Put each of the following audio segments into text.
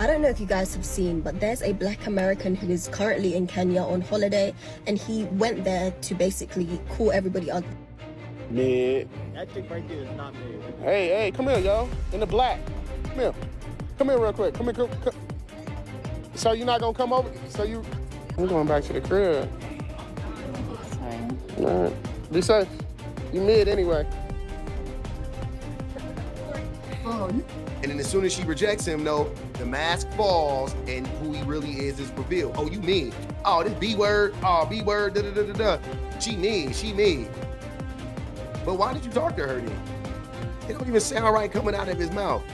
I don't know if you guys have seen, but there's a black American who is currently in Kenya on holiday, and he went there to basically call everybody ugly. Mid. That chick right there is not mid. Hey, come here, yo. In the black. Come here. Come here real quick. Come here. Come. So you're not gonna come over? I'm going back to the crib. Sorry. All right. Be safe. You mid anyway. And then as soon as she rejects him, though, the mask falls and who he really is revealed. Oh, you mid. Oh, this B word. Oh, B word. Da da da da da. She mid. But why did you talk to her then? It don't even sound right coming out of his mouth.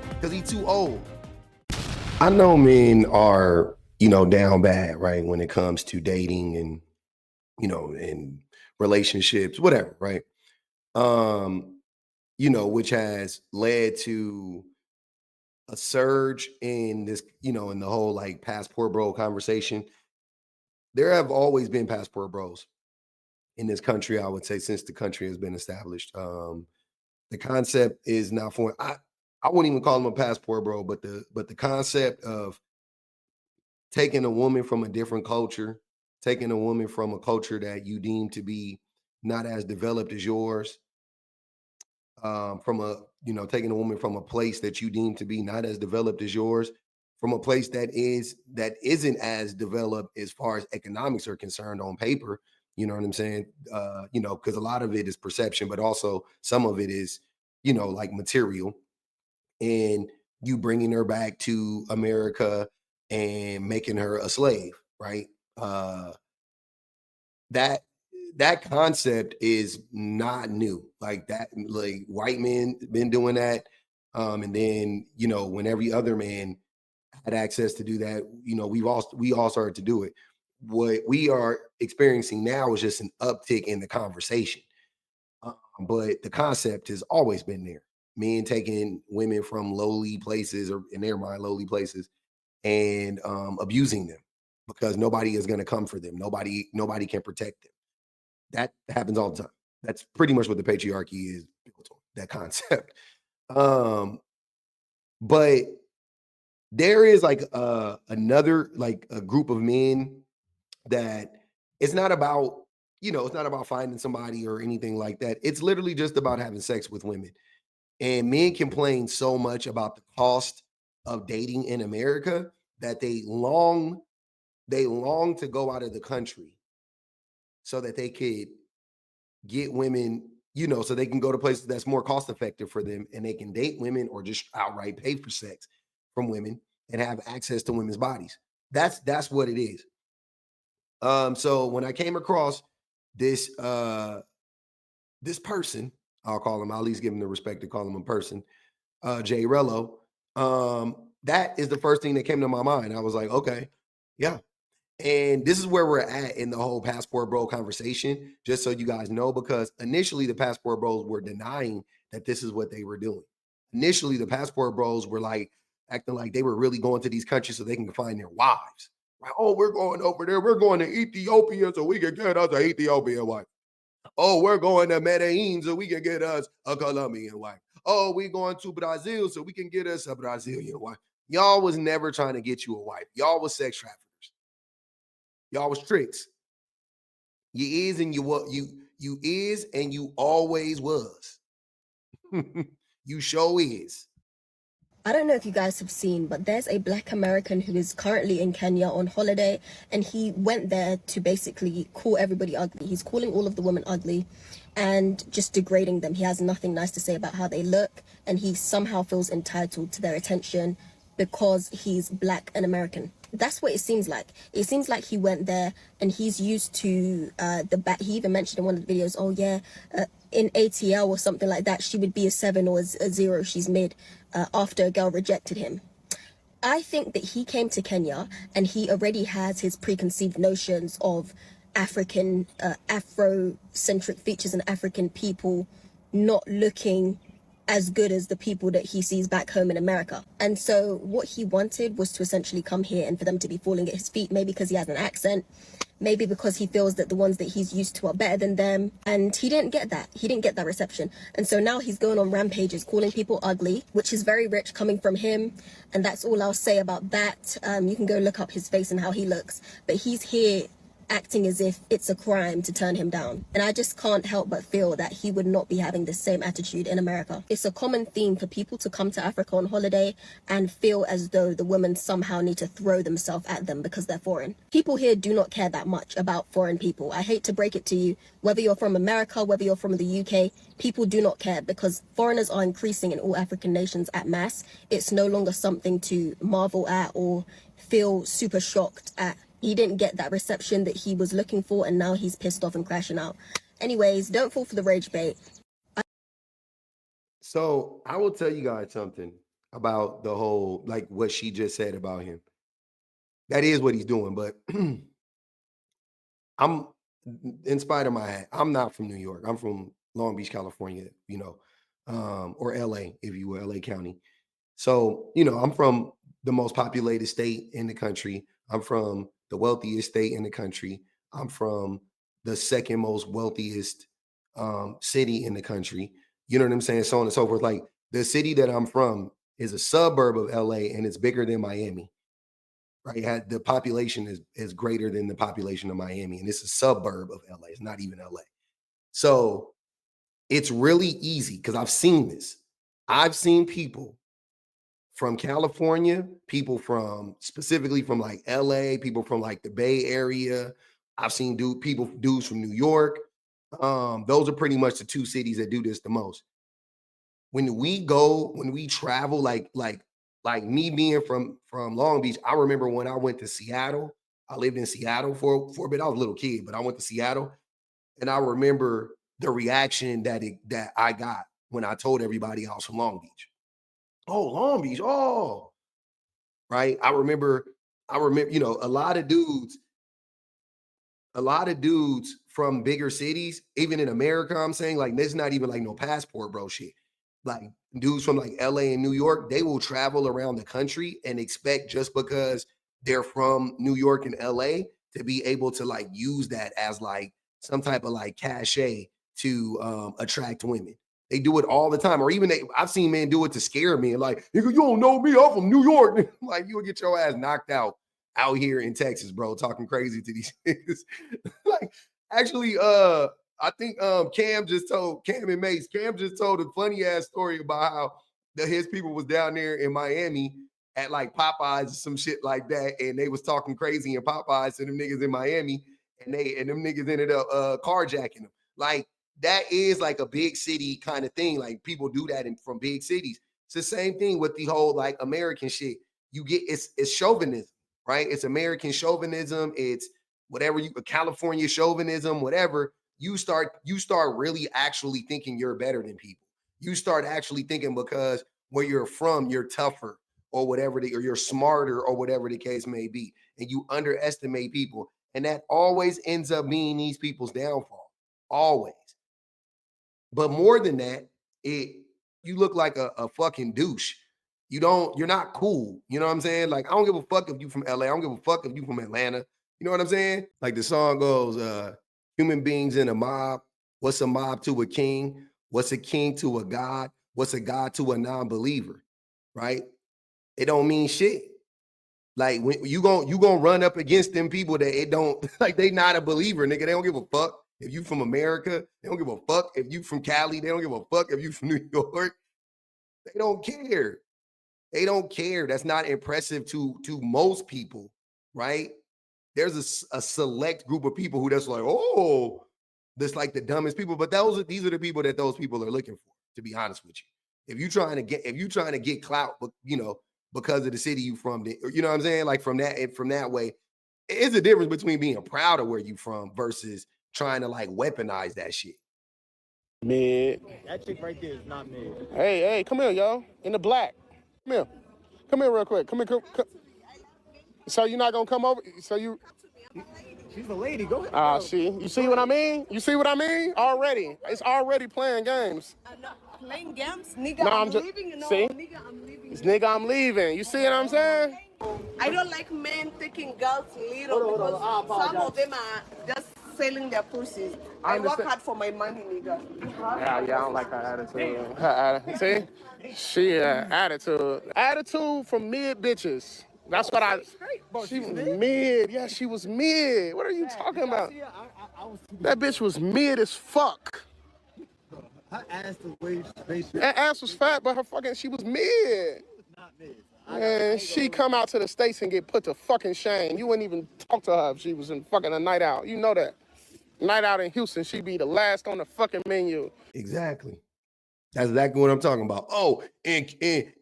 Because he's too old. I know men are, down bad, right? When it comes to dating and, and relationships, whatever, right? Which has led to a surge in this, in the whole like passport bro conversation. There have always been passport bros in this country, I would say, since the country has been established. The concept is not foreign. I wouldn't even call him a passport bro, but the concept of taking a woman from a different culture, taking a woman from a culture that you deem to be not as developed as yours, taking a woman from a place that you deem to be not as developed as yours, from a place that isn't as developed as far as economics are concerned on paper. You know what I'm saying? Because a lot of it is perception, but also some of it is, like material. And you bringing her back to America and making her a slave, right? That concept is not new. Like that, like white men been doing that. And then, when every other man had access to do that, we all started to do it. What we are experiencing now is just an uptick in the conversation. But the concept has always been there. Men taking women from lowly places, or in their mind, lowly places, and abusing them because nobody is going to come for them. Nobody can protect them. That happens all the time. That's pretty much what the patriarchy is built on, that concept. But there is like another, like a group of men that it's not about, it's not about finding somebody or anything like that. It's literally just about having sex with women. And men complain so much about the cost of dating in America that they long to go out of the country so that they could get women, so they can go to places that's more cost effective for them, and they can date women or just outright pay for sex from women and have access to women's bodies. That's what it is. So when I came across this person, I'll at least give him the respect to call him a person, Jay Rello, that is the first thing that came to my mind. I was like, okay, yeah. And this is where we're at in the whole passport bro conversation, just so you guys know, because initially the passport bros were denying that this is what they were doing. Initially, the passport bros were like acting like they were really going to these countries so they can find their wives. Like, oh, we're going over there. We're going to Ethiopia so we can get us an Ethiopian wife. Oh, we're going to Medellin so we can get us a Colombian wife. Oh, we're going to Brazil so we can get us a Brazilian wife. Y'all was never trying to get you a wife. Y'all was sex traffickers. Y'all was tricks. You is and you is and you always was. You sure is. I don't know if you guys have seen, but there's a black American who is currently in Kenya on holiday, and he went there to basically call everybody ugly. He's calling all of the women ugly and just degrading them. He has nothing nice to say about how they look, and he somehow feels entitled to their attention because he's black and American. That's what it seems like. It seems like he went there and he's used to he even mentioned in one of the videos, oh yeah, in ATL or something like that, she would be a 7 or a 0, she's mid, after a girl rejected him. I think that he came to Kenya and he already has his preconceived notions of African, Afrocentric features and African people not looking as good as the people that he sees back home in America. And so what he wanted was to essentially come here and for them to be falling at his feet, maybe because he has an accent, maybe because he feels that the ones that he's used to are better than them. And he didn't get that. He didn't get that reception. And so now he's going on rampages, calling people ugly, which is very rich coming from him. And that's all I'll say about that. You can go look up his face and how he looks. But he's here acting as if it's a crime to turn him down. And I just can't help but feel that he would not be having the same attitude in America. It's a common theme for people to come to Africa on holiday and feel as though the women somehow need to throw themselves at them because they're foreign. People here do not care that much about foreign people. I hate to break it to you, whether you're from America, whether you're from the UK, people do not care because foreigners are increasing in all African nations at mass. It's no longer something to marvel at or feel super shocked at. He didn't get that reception that he was looking for, and now he's pissed off and crashing out. Anyways, don't fall for the rage bait. So I will tell you guys something about the whole, like what she just said about him. That is what he's doing, but I'm, in spite of my hat, I'm not from New York. I'm from Long Beach, California, or LA, if you will, LA County. So, I'm from the most populated state in the country. I'm from the wealthiest state in the country. I'm from the second most wealthiest city in the country. You know what I'm saying? So on and so forth. Like the city that I'm from is a suburb of LA and it's bigger than Miami. Right? The population is greater than the population of Miami, and it's a suburb of LA. It's not even LA. So it's really easy because I've seen this. I've seen people from California, people from specifically from like LA, people from like the Bay Area. I've seen dudes from New York. Those are pretty much the two cities that do this the most. When we travel, like me being from Long Beach, I remember when I went to Seattle. I lived in Seattle for a bit. I was a little kid, but I went to Seattle, and I remember the reaction that I got when I told everybody I was from Long Beach. Oh, Long Beach. Oh, right. I remember, a lot of dudes from bigger cities, even in America, I'm saying, like, this is not even like no passport, bro, shit. Like dudes from like LA and New York, they will travel around the country and expect just because they're from New York and LA to be able to like use that as like some type of like cachet to attract women. They do it all the time. Or even I've seen men do it to scare me. Like, nigga, you don't know me. I'm from New York. Like, you'll get your ass knocked out here in Texas, bro, talking crazy to these niggas. Like, actually, I think Cam and Mace, Cam just told a funny ass story about how his people was down there in Miami at like Popeyes or some shit like that. And they was talking crazy in Popeyes to them niggas in Miami. And them niggas ended up carjacking them. Like, that is like a big city kind of thing. Like people do that from big cities. It's the same thing with the whole like American shit. You get it's chauvinism, right? It's American chauvinism. It's whatever California chauvinism, whatever. You start really actually thinking you're better than people. You start actually thinking because where you're from, you're tougher or whatever, or you're smarter or whatever the case may be. And you underestimate people. And that always ends up being these people's downfall. Always. But more than that, you look like a fucking douche. You're not cool. You know what I'm saying? Like, I don't give a fuck if you from LA. I don't give a fuck if you from Atlanta. You know what I'm saying? Like the song goes, human beings in a mob. What's a mob to a king? What's a king to a god? What's a god to a non-believer? Right? It don't mean shit. Like when you gonna run up against them people that it don't like they not a believer, nigga. They don't give a fuck. If you from America, they don't give a fuck. If you from Cali, they don't give a fuck. If you from New York, they don't care. They don't care. That's not impressive to most people, right? There's a select group of people who that's like, oh, that's like the dumbest people. But these are the people that those people are looking for, to be honest with you. If you're trying to get clout, but because of the city you from, you know what I'm saying? Like from that way, it's a difference between being proud of where you from versus trying to like weaponize that shit. Mid. That chick right there is not mid. Hey, come here, yo. In the black. Come here real quick. Come here. So you're not gonna come over? So you... She's a lady. Go ahead. See? You see what I mean? You see what I mean? Already. It's already playing games. playing games, nigga. No, I'm I'm just leaving. No, see. nigga, I'm leaving. This nigga, I'm leaving. You see what I'm saying? I don't like men taking girls little because some of them are just selling their pussies. I work understand. hard for my money, nigga. Yeah, I don't like her attitude. Her attitude. See, she attitude. Attitude from mid bitches. That's what I. She was mid. Yeah, she was mid. What are you talking about? That bitch was mid as fuck. Her ass was way spaceship. That ass was fat, but she was mid. Not mid. Man, she come out to the States and get put to fucking shame. You wouldn't even talk to her if she was in fucking a night out. You know that. Night out in Houston, she'd be the last on the fucking menu. Exactly. That's exactly what I'm talking about. Oh, in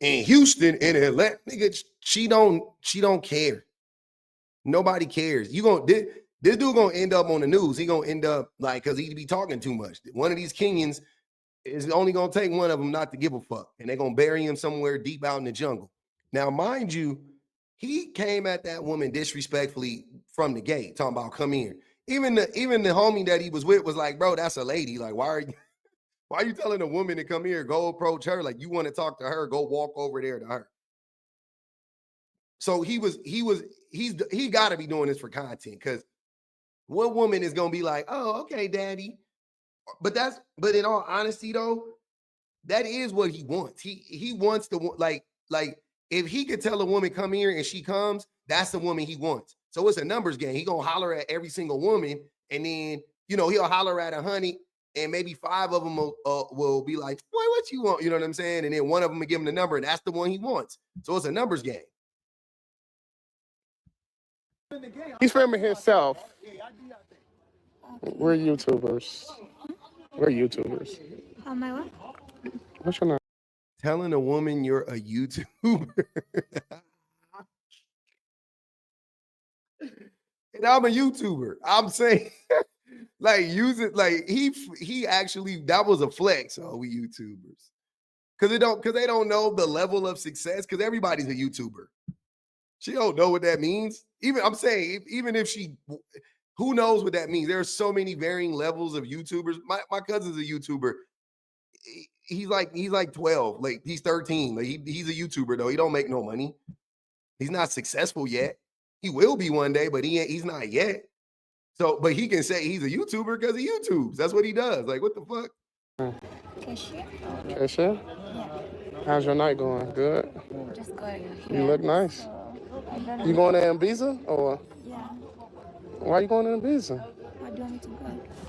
Houston, in Atlanta, nigga, she don't care. Nobody cares. This dude gonna end up on the news. He gonna end up like, cause he be talking too much. One of these Kenyans is only gonna take one of them not to give a fuck, and they're gonna bury him somewhere deep out in the jungle. Now, mind you, he came at that woman disrespectfully from the gate, talking about come here. Even the homie that he was with was like, bro, that's a lady. Like, why are you telling a woman to come here? Go approach her. Like, you want to talk to her, go walk over there to her. So he got to be doing this for content, because what woman is gonna be like, oh, okay, daddy? But in all honesty, though, that is what he wants. He wants to like if he could tell a woman come here and she comes, that's the woman he wants. So it's a numbers game. He gonna holler at every single woman, and then he'll holler at 100, and maybe 5 of them will be like, boy, what you want? You know what I'm saying? And then one of them will give him the number, and that's the one he wants. So it's a numbers game. He's filming himself. We're YouTubers. We're YouTubers. My what? What's your name? Telling a woman you're a YouTuber. And I'm a YouTuber. I'm saying, like, use it. Like, he actually, that was a flex. Oh, we YouTubers. Because they don't know the level of success, because everybody's a YouTuber. She don't know what that means. Even if she, who knows what that means? There are so many varying levels of YouTubers. My cousin's a YouTuber. He's like 12, like he's 13. Like he's a YouTuber though. He don't make no money. He's not successful yet. He will be one day, but he's not yet. So, but he can say he's a YouTuber because he YouTubes. That's what he does. Like, what the fuck? Cashier? Cashier? Yeah. How's your night going? Good? Just good. You look nice. You going to Ibiza or? Yeah. Why you going to Ibiza? Why do you want me to go?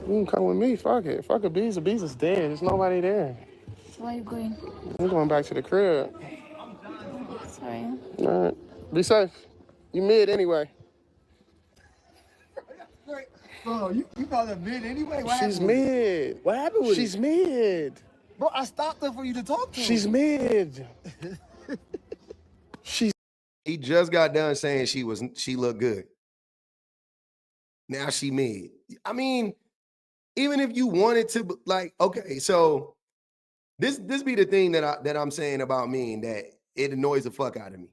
You can come with me. Fuck it. Fuck Ibiza. Ibiza's dead. There's nobody there. So where are you going? I'm going back to the crib. Sorry. All right. Be safe. You mid anyway. Bro, you call her mid anyway? What She's happened? mid. What happened with She's it? mid. Bro, I stopped her for you to talk to. She's mid. He just got done saying she looked good. Now she mid. I mean, even if you wanted to, like, okay, so this be the thing that I'm saying about men, that it annoys the fuck out of me.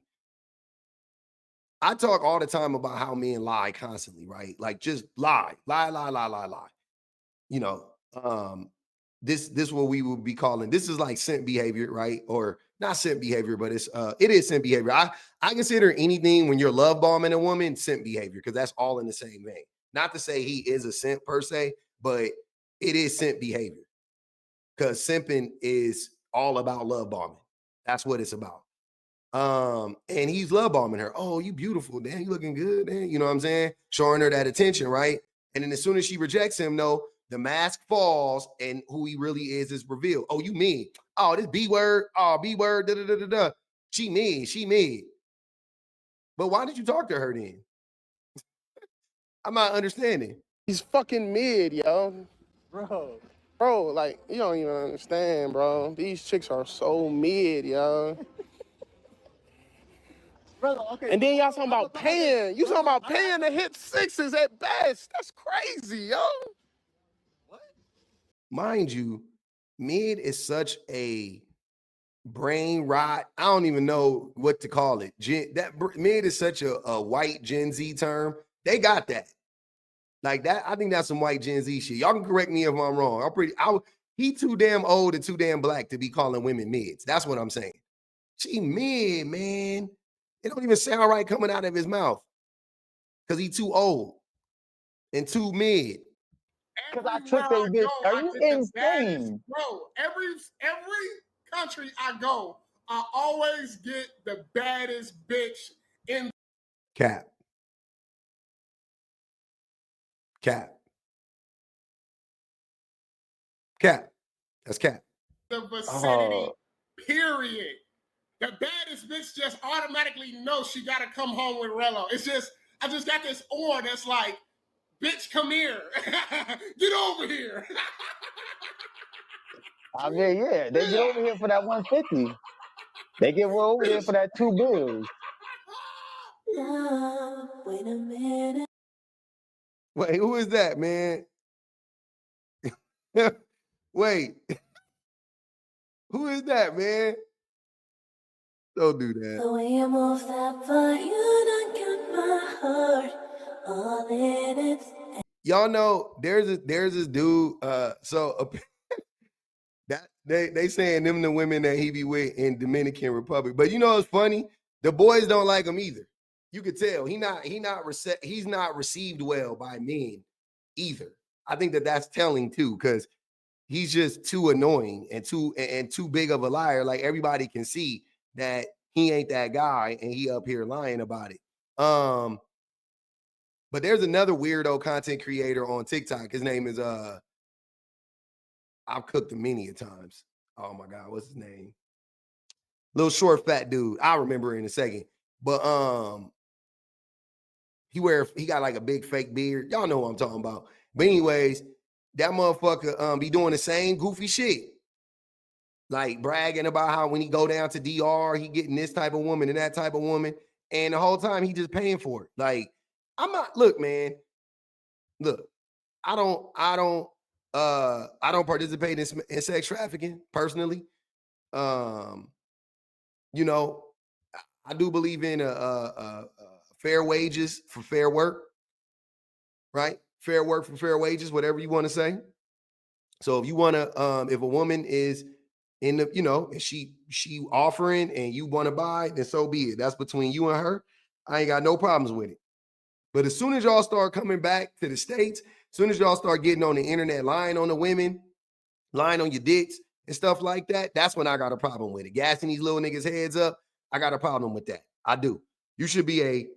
I talk all the time about how men lie constantly, right? Like, just lie. You know, this what we would be calling, this is like simp behavior, right? Or not simp behavior, but it is simp behavior. I consider anything when you're love bombing a woman simp behavior, because that's all in the same vein. Not to say he is a simp per se, but it is simp behavior, because simping is all about love bombing. That's what it's about. And he's love bombing her. Oh, you beautiful, damn, you looking good, damn. You know what I'm saying? Showing her that attention, right? And then as soon as she rejects him, though, the mask falls and who he really is revealed. Oh, you mean? Oh, this B word. Oh, B word. Da da da da da. She mean. But why did you talk to her then? I'm not understanding. He's fucking mid, yo. Bro, Like, you don't even understand, bro. These chicks are so mid, yo. brother, okay. And then y'all talking about paying. You talking about paying to hit sixes at best. That's crazy, yo. Mind you, mid is such a brain rot. I don't even know what to call it. Mid is such a white Gen Z term. They got that. Like that, I think that's some white Gen Z shit. Y'all can correct me if I'm wrong. He too damn old and too damn black to be calling women mids. That's what I'm saying. She mid, man. It don't even sound right coming out of his mouth. Because he too old and too mid. Because I took a bitch. Are you insane? Bro, every country I go, I always get the baddest bitch in Cap. Cap. Cap. That's cap. the vicinity, period. The baddest bitch just automatically knows she got to come home with Rello. It's just, I just got this aura that's like, bitch, come here. Get over here. I mean, yeah, they get over here for that 150. They get over there for that $2 bills. Wait a minute. Wait, who is that, man? Wait. Who is that, man? Don't do that. The way you move that body, you done got my heart all in it. Y'all know there's this dude. So that they saying them the women that he be with in Dominican Republic. But you know it's funny? The boys don't like him either. You could tell he's not received well by men either. I think that's telling too, because he's just too annoying and too big of a liar. Like everybody can see that he ain't that guy, and he up here lying about it. But there's another weirdo content creator on TikTok. His name is I've cooked him many a times. Oh my God, what's his name? Little short fat dude. I'll remember in a second. But he got like a big fake beard. Y'all know what I'm talking about. But anyways, that motherfucker be doing the same goofy shit. Like bragging about how when he go down to DR, he getting this type of woman and that type of woman. And the whole time he just paying for it. Like, look, man. Look, I don't participate in sex trafficking personally. You know, I do believe in fair wages for fair work, right? Fair work for fair wages, whatever you want to say. So if you want to, if a woman is in the, and she offering and you want to buy, then so be it. That's between you and her. I ain't got no problems with it. But as soon as y'all start coming back to the States, as soon as y'all start getting on the internet, lying on the women, lying on your dicks and stuff like that, that's when I got a problem with it. Gassing these little niggas' heads up, I got a problem with that. I do. You should be a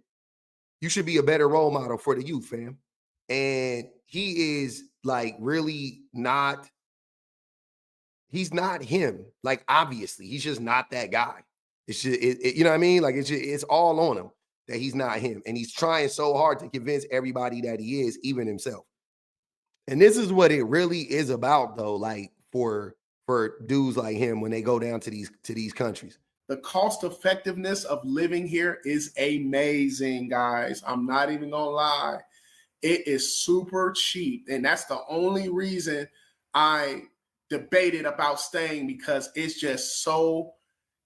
better role model for the youth, fam. And he is like really not, he's not him. Like, obviously, he's just not that guy. It's just, you know what I mean? Like, it's all on him that he's not him. And he's trying so hard to convince everybody that he is, even himself. And this is what it really is about, though, like for dudes like him when they go down to these countries. The cost effectiveness of living here is amazing, guys. I'm not even gonna lie. It is super cheap. And that's the only reason I debated about staying, because it's just so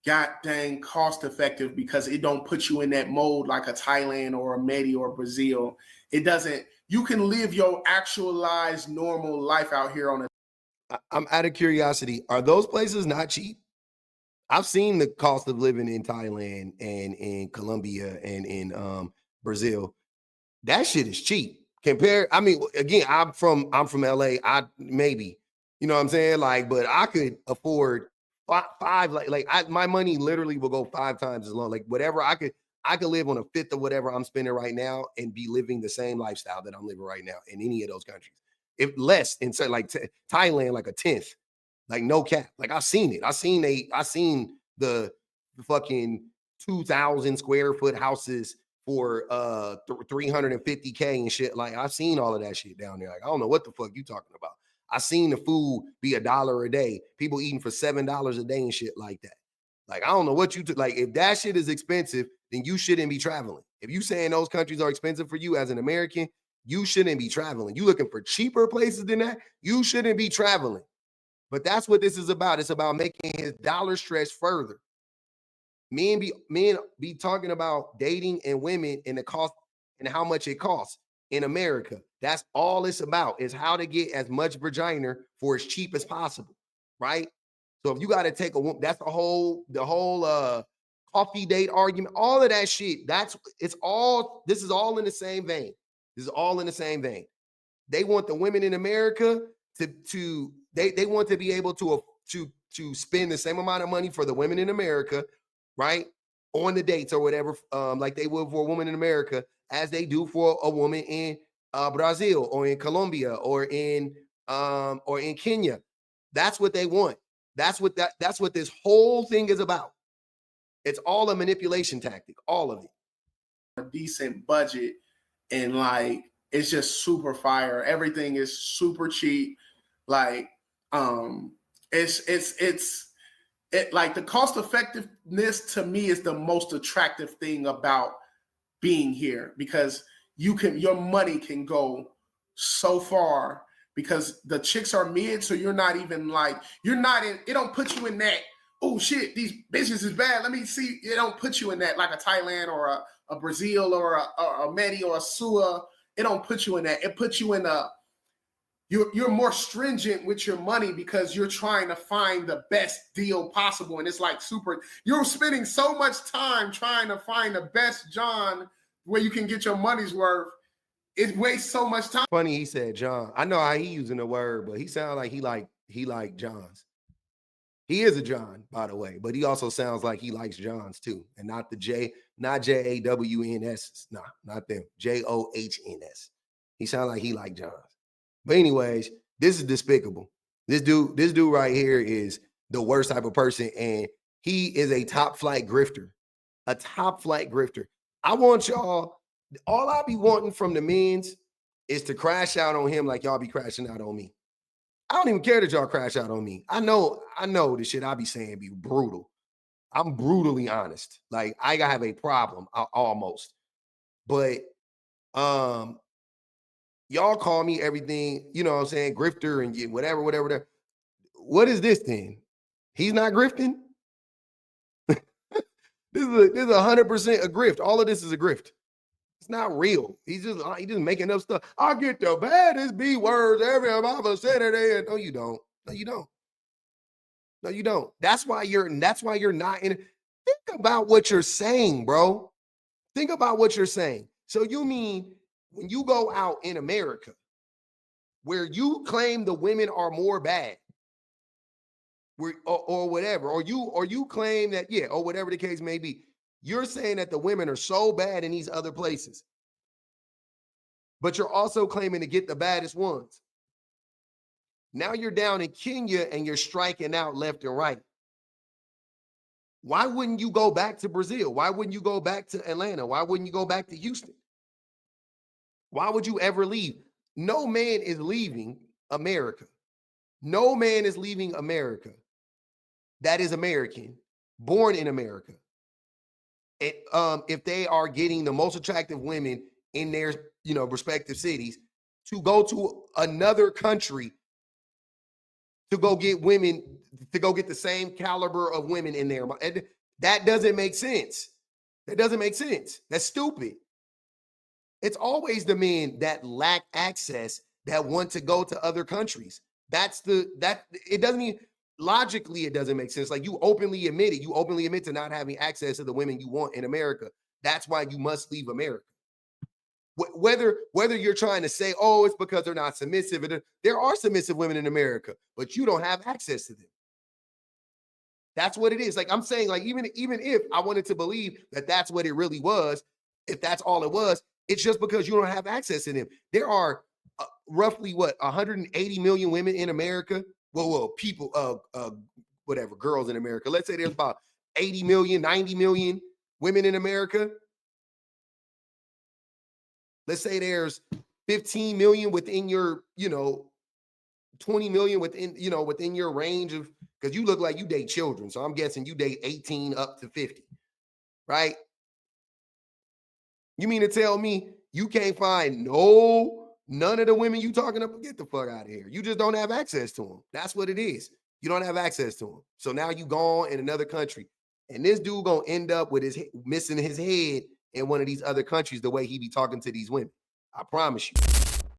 goddamn cost effective, because it don't put you in that mode like a Thailand or a Medi or Brazil. It doesn't. You can live your actualized normal life out here on a. I'm out of curiosity. Are those places not cheap? I've seen the cost of living in Thailand and in Colombia and in Brazil. That shit is cheap. I mean, again, I'm from LA. Maybe, you know what I'm saying? Like, but I could afford five my money literally will go 5 times as long. Like whatever I could live on a fifth of whatever I'm spending right now and be living the same lifestyle that I'm living right now in any of those countries. If less in like Thailand, like a 10th, like no cap. Like I've seen it. I seen the fucking 2,000 square foot houses for 350K and shit. Like I've seen all of that shit down there. Like I don't know what the fuck you talking about. I seen the food be $1 a day. People eating for $7 a day and shit like that. Like I don't know what like. If that shit is expensive, then you shouldn't be traveling. If you saying those countries are expensive for you as an American, you shouldn't be traveling. You looking for cheaper places than that, you shouldn't be traveling. But that's what this is about. It's about making his dollar stretch further. Men be talking about dating and women and the cost and how much it costs. in America. That's all it's about, is how to get as much vagina for as cheap as possible, right? So if you got to take a woman, that's the whole coffee date argument, all of that shit. This is all in the same vein. This is all in the same vein. They want the women in America they want to be able to spend the same amount of money for the women in America, right? On the dates or whatever, like they would for a woman in America, as they do for a woman in Brazil or in Colombia or in Kenya. That's what they want. That's what this whole thing is about. It's all a manipulation tactic, all of it. A decent budget, and like it's just super fire. Everything is super cheap. Like it's like the cost effectiveness to me is the most attractive thing about being here, because your money can go so far, because the chicks are mid, so you're not even like, it don't put you in that, oh shit, these bitches is bad, let me see. It don't put you in that like a Thailand or a Brazil or a Medi or a Sua. It don't put you in that. It puts you in you're more stringent with your money, because you're trying to find the best deal possible. And it's like you're spending so much time trying to find the best John where you can get your money's worth. It wastes so much time. Funny he said John. I know how he using the word, but he sounds like he like Johns. He is a John, by the way, but he also sounds like he likes Johns too. And not the J, not JAWNS. Nah, not them. JOHNS. He sounds like he like Johns. But anyways, this is despicable. This dude right here is the worst type of person, and he is a top flight grifter. A top flight grifter. I want y'all, all I be wanting from the men's is to crash out on him like y'all be crashing out on me. I don't even care that y'all crash out on me. I know the shit I be saying be brutal. I'm brutally honest. Like, I have a problem almost. But y'all call me everything, you know what I'm saying, grifter and whatever. What is this then? He's not grifting? This is 100% a grift. All of this is a grift. It's not real. He's just making up stuff. I get the baddest B words every other Saturday. No, you don't. No, you don't. No, you don't. That's why you're not in it. Think about what you're saying, bro. Think about what you're saying. So you mean when you go out in America, where you claim the women are more bad, or whatever, or you claim that, yeah, or whatever the case may be, you're saying that the women are so bad in these other places, but you're also claiming to get the baddest ones. Now you're down in Kenya and you're striking out left and right. Why wouldn't you go back to Brazil? Why wouldn't you go back to Atlanta? Why wouldn't you go back to Houston? Why would you ever leave? No man is leaving America. No man is leaving America that is American, born in America. If they are getting the most attractive women in their, respective cities, to go to another country to go get women, to go get the same caliber of women in there. And that doesn't make sense. That doesn't make sense. That's stupid. It's always the men that lack access that want to go to other countries. It doesn't even, logically, it doesn't make sense. Like, you openly admit it. You openly admit to not having access to the women you want in America. That's why you must leave America. Whether you're trying to say, oh, it's because they're not submissive. There are submissive women in America, but you don't have access to them. That's what it is. Like, I'm saying, like, even if I wanted to believe that that's what it really was, if that's all it was, it's just because you don't have access to them. There are roughly 180 million women in America. Well, people, whatever, girls in America. Let's say there's about 80 million, 90 million women in America. Let's say there's 15 million within your, 20 million within your range of, because you look like you date children. So I'm guessing you date 18 up to 50, right? You mean to tell me you can't find none of the women you talking about? Get the fuck out of here. You just don't have access to them. That's what it is. You don't have access to them. So now you gone in another country, and this dude gonna end up with missing his head in one of these other countries the way he be talking to these women. I promise you.